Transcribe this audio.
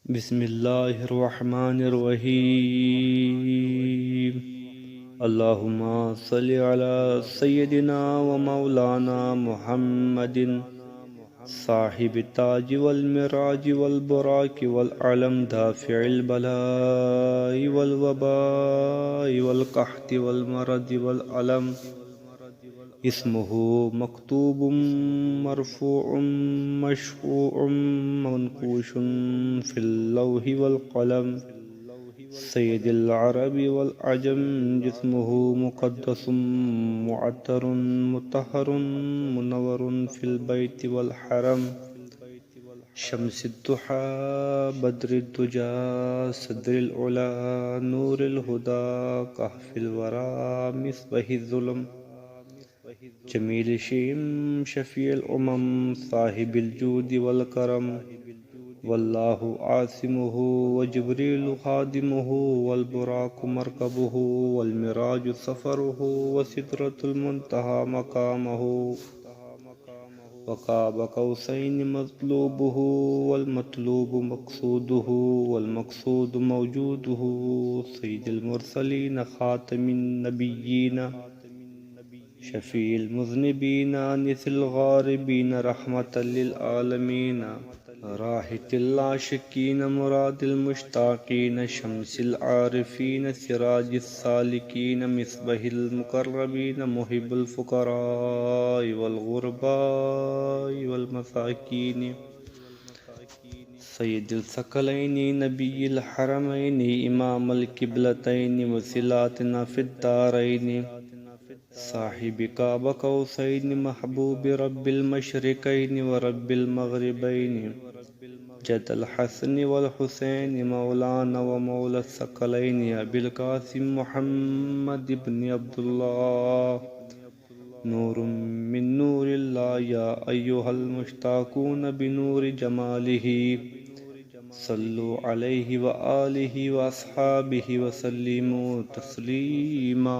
بسم اللہ الرحمن الرحیم اللہم صلی علی سیدنا و مولانا محمد صاحب التاج والمراج والبراق والعلم دافع البلاء والوباء والقحط والمرض والعلم اسمه مكتوب مرفوع مشفوع منقوش في اللوح والقلم سيد العرب والعجم جسمه مقدس معطر مطهر منور في البيت والحرم شمس الضحى بدر الدجى صدر العلا نور الهدى كهف الورى مصباح الظلم جمیل شیم شفیع الامم صاحب الجود والکرم واللہ عاصمہ وجبریل خادمہ والبراق مرکبہ والمراج سفرہ وسدرۃ المنتہى مقامہ وقاب قوسین مطلوبہ والمطلوب مقصودہ والمقصود موجودہ سید المرسلین خاتم النبیین شفیع المذنبین انس الغاربین رحمة للعالمین راحت العاشقین مراد المشتاقین شمس العارفین سراج السالکین مصباح المقربین محب الفقراء والغرباء والمساکین سید الثقلین نبی الحرمین امام القبلتین وصلاتنا فی الدارین صاحب قاب قوسین محبوب رب المشرقین ورب المغربین جد الحسن والحسین مولانا ومولا الثقلین ابی القاسم محمد بن عبداللہ نور من نور اللہ یا ایہا المشتاقون بنور جمالہ صلو علیہ وآلہ واصحابہ وسلموا تسلیما